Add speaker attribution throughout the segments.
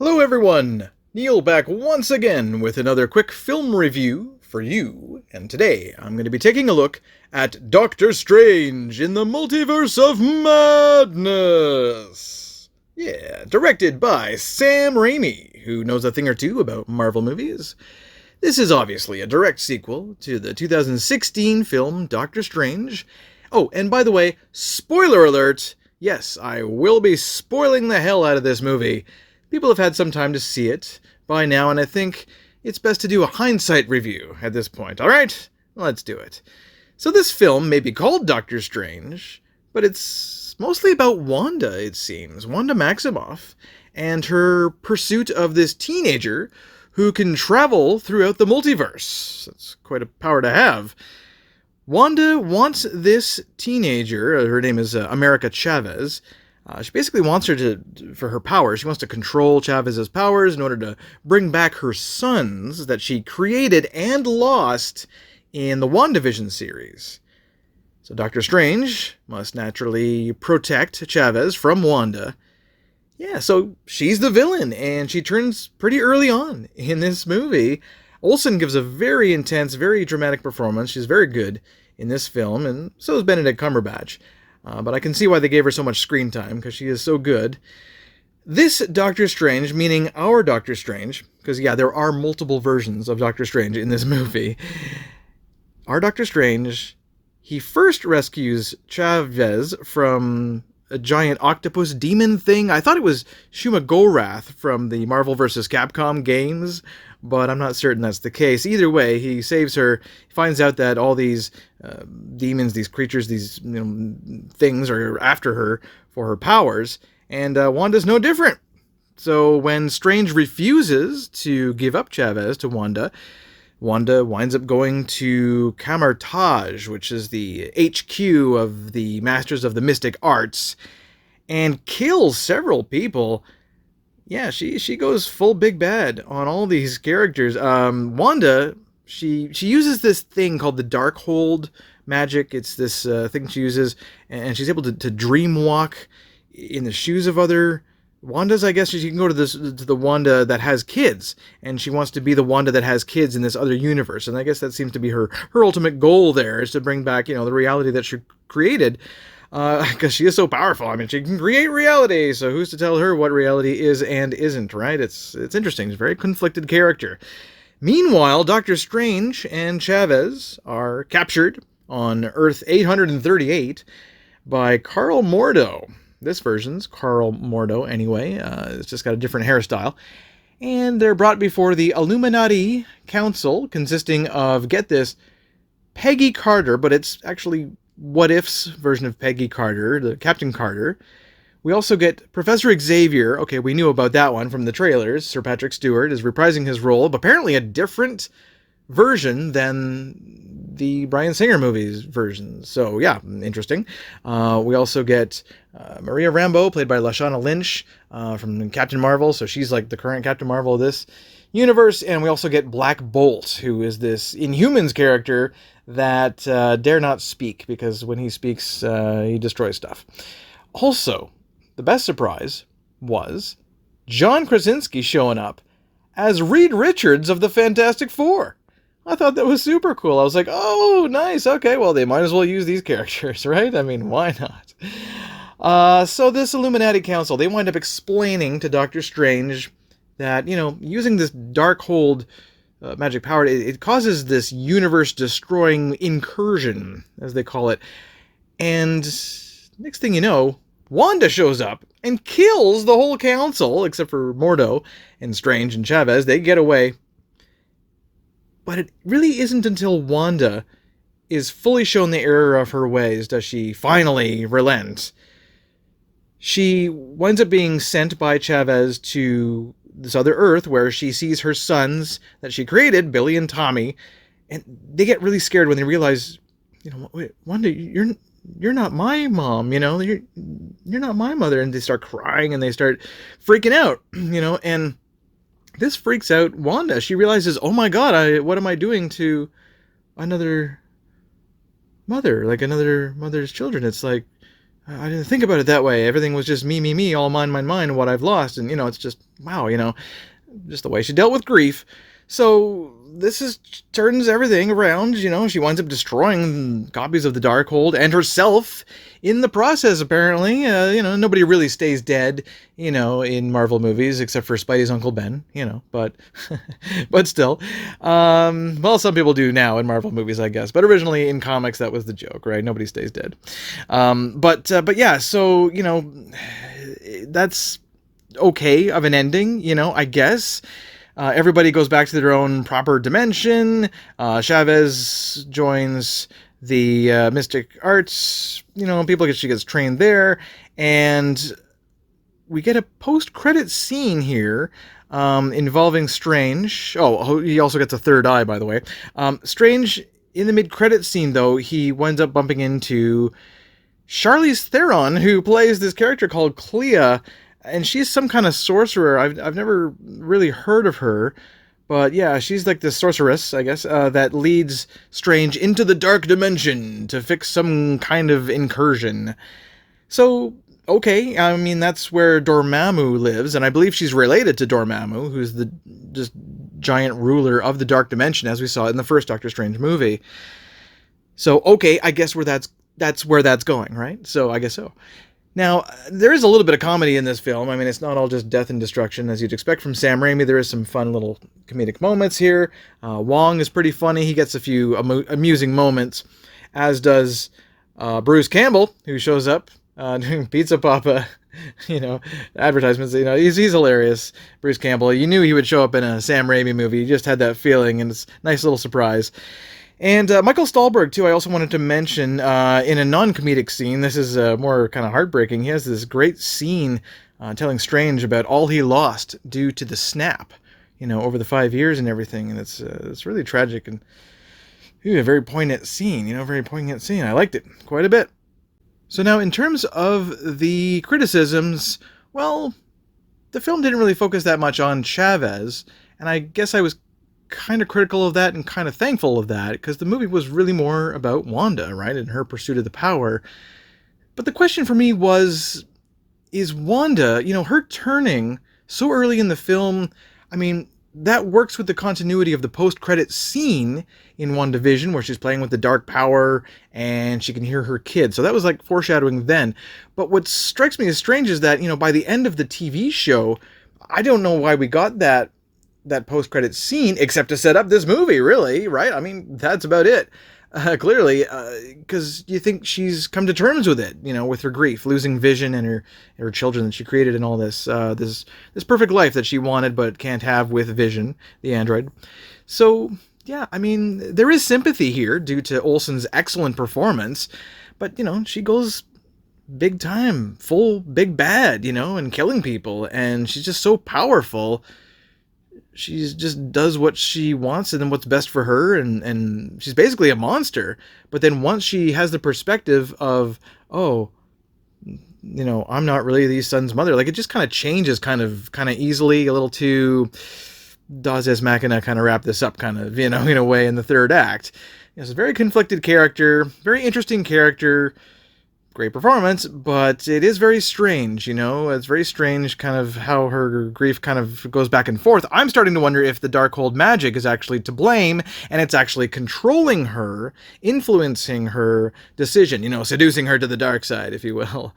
Speaker 1: Hello everyone! Neil back once again with another quick film review for you, and today I'm going to be taking a look at Doctor Strange in the Multiverse of Madness! Yeah, directed by Sam Raimi, who knows a thing or two about Marvel movies. This is obviously a direct sequel to the 2016 film Doctor Strange. Oh, and by the way, spoiler alert! Yes, I will be spoiling the hell out of this movie. People have had some time to see it by now, and I think it's best to do a hindsight review at this point. Alright? Let's do it. So this film may be called Doctor Strange, but it's mostly about Wanda, it seems. Wanda Maximoff, and her pursuit of this teenager who can travel throughout the multiverse. That's quite a power to have. Wanda wants this teenager, her name is America Chavez. She basically wants her for her powers. She wants to control Chavez's powers in order to bring back her sons that she created and lost in the WandaVision series. So Doctor Strange must naturally protect Chavez from Wanda. Yeah, so she's the villain, and she turns pretty early on in this movie. Olsen gives a very intense, very dramatic performance. She's very good in this film, and so is Benedict Cumberbatch. But I can see why they gave her so much screen time, because she is so good. This Doctor Strange, meaning our Doctor Strange, because yeah, there are multiple versions of Doctor Strange in this movie. Our Doctor Strange, he first rescues Chavez from a giant octopus demon thing. I thought it was Shuma Gorath from the Marvel vs. Capcom games, but I'm not certain that's the case. Either way, he saves her, finds out that all these demons, these creatures, these things are after her for her powers, and Wanda's no different. So when Strange refuses to give up Chavez to Wanda, Wanda winds up going to Camartage, which is the HQ of the Masters of the Mystic Arts, and kills several people. Yeah, she goes full big bad on all these characters. Wanda, she uses this thing called the Darkhold magic. It's this thing she uses, and she's able to dream walk in the shoes of other Wandas. I guess she can go to the Wanda that has kids, and she wants to be the Wanda that has kids in this other universe. And I guess that seems to be her ultimate goal there, is to bring back, the reality that she created, because she is so powerful. I mean, she can create reality, so who's to tell her what reality is and isn't, right? It's interesting. She's a very conflicted character. Meanwhile, Doctor Strange and Chavez are captured on Earth 838 by Carl Mordo. This version's Carl Mordo, anyway. It's just got a different hairstyle. And they're brought before the Illuminati Council, consisting of, get this, Peggy Carter, but it's actually What If's version of Peggy Carter, the Captain Carter. We also get Professor Xavier. Okay, we knew about that one from the trailers. Sir Patrick Stewart is reprising his role, but apparently a different version than the Bryan Singer movies version. So yeah, interesting. We also get Maria Rambeau, played by Lashana Lynch from Captain Marvel. So she's like the current Captain Marvel of this universe. And we also get Black Bolt, who is this Inhumans character that dare not speak, because when he speaks, he destroys stuff. Also, the best surprise was John Krasinski showing up as Reed Richards of the Fantastic Four. I thought that was super cool. I was like, oh, nice. Okay, well, they might as well use these characters, right? I mean, why not? So this Illuminati Council, they wind up explaining to Doctor Strange that, using this Darkhold magic power, it causes this universe-destroying incursion, as they call it. And next thing you know, Wanda shows up and kills the whole council, except for Mordo and Strange and Chavez. They get away. But it really isn't until Wanda is fully shown the error of her ways does she finally relent. She winds up being sent by Chavez to this other Earth where she sees her sons that she created, Billy and Tommy, and they get really scared when they realize, wait, Wanda, you're not my mom, you're not my mother, and they start crying and they start freaking out, and this freaks out Wanda. She realizes, oh my god, what am I doing to another mother, like another mother's children? It's like, I didn't think about it that way. Everything was just me, all mine, mine, mine, what I've lost. And, it's just, wow, just the way she dealt with grief. So this turns everything around. She winds up destroying copies of the Darkhold and herself in the process. Apparently, nobody really stays dead, in Marvel movies except for Spidey's Uncle Ben. But but still, well, some people do now in Marvel movies, I guess. But originally in comics, that was the joke, right? Nobody stays dead. But yeah, so that's okay of an ending, I guess. Everybody goes back to their own proper dimension. Chavez joins the mystic arts. She gets trained there, and we get a post-credit scene here involving Strange. Oh, he also gets a third eye, by the way. Strange, in the mid-credit scene, though, he winds up bumping into Charlize Theron, who plays this character called Klee. And she's some kind of sorcerer. I've never really heard of her. But yeah, she's like the sorceress, I guess, that leads Strange into the dark dimension to fix some kind of incursion. So, okay, I mean, that's where Dormammu lives, and I believe she's related to Dormammu, who's the just giant ruler of the dark dimension, as we saw in the first Doctor Strange movie. So, okay, I guess that's where that's going, right? So, I guess so. Now, there is a little bit of comedy in this film. I mean, it's not all just death and destruction, as you'd expect from Sam Raimi. There is some fun little comedic moments here. Wong is pretty funny. He gets a few amusing moments, as does Bruce Campbell, who shows up doing Pizza Papa, advertisements. He's hilarious, Bruce Campbell. You knew he would show up in a Sam Raimi movie. You just had that feeling, and it's a nice little surprise. And Michael Stahlberg, too, I also wanted to mention in a non-comedic scene. This is more kind of heartbreaking. He has this great scene telling Strange about all he lost due to the snap, over the 5 years and everything. And it's really tragic and a very poignant scene, very poignant scene. I liked it quite a bit. So now, in terms of the criticisms, well, the film didn't really focus that much on Chavez. And I guess I was kind of critical of that and kind of thankful of that, because the movie was really more about Wanda, right, and her pursuit of the power. But the question for me was, is Wanda, her turning so early in the film, I mean, that works with the continuity of the post-credit scene in WandaVision, where she's playing with the dark power and she can hear her kid. So that was like foreshadowing then. But what strikes me as strange is that, by the end of the TV show, I don't know why we got that post-credit scene, except to set up this movie, really, right? I mean, that's about it, clearly, because you think she's come to terms with it, with her grief, losing Vision and her children that she created and all this, this perfect life that she wanted but can't have with Vision, the android. So, yeah, I mean, there is sympathy here due to Olsen's excellent performance, but, she goes big time, full big bad, and killing people, and she's just so powerful. She just does what she wants and then what's best for her, and she's basically a monster. But then once she has the perspective of, I'm not really these sons' mother, like it just kind of changes kind of easily, a little too Deus Ex Machina kind of wrap this up kind of, in a way in the third act. It's a very conflicted character, very interesting character, great performance, but it is very strange, it's very strange kind of how her grief kind of goes back and forth. I'm starting to wonder if the Darkhold magic is actually to blame, and it's actually controlling her, influencing her decision, seducing her to the dark side, if you will.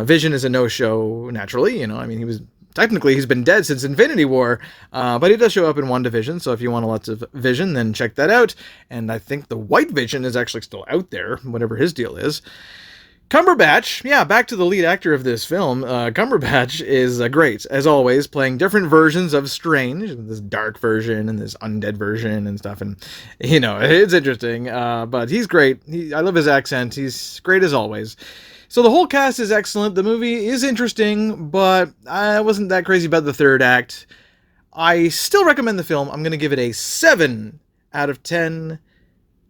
Speaker 1: Vision is a no-show, naturally, I mean, he's been dead since Infinity War, but he does show up in WandaVision, so if you want lots of Vision, then check that out. And I think the White Vision is actually still out there, whatever his deal is. Cumberbatch, yeah, back to the lead actor of this film. Cumberbatch is great, as always, playing different versions of Strange, this dark version and this undead version and stuff, and, it's interesting, but he's great. I love his accent. He's great as always. So the whole cast is excellent. The movie is interesting, but I wasn't that crazy about the third act. I still recommend the film. I'm going to give it a 7 out of 10.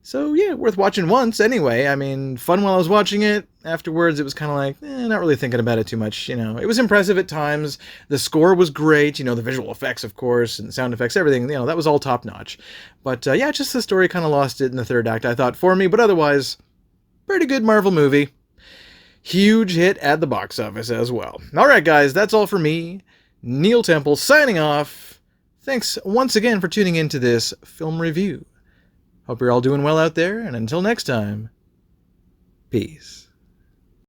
Speaker 1: So, yeah, worth watching once anyway. I mean, fun while I was watching it. Afterwards, it was kind of like, not really thinking about it too much, It was impressive at times. The score was great, the visual effects, of course, and sound effects, everything, that was all top-notch. But, yeah, just the story kind of lost it in the third act, I thought, for me. But otherwise, pretty good Marvel movie. huge hit at the box office as well. Alright guys, that's all for me. Neil Temple signing off. Thanks once again for tuning into this film review. Hope you're all doing well out there, and until next time, peace.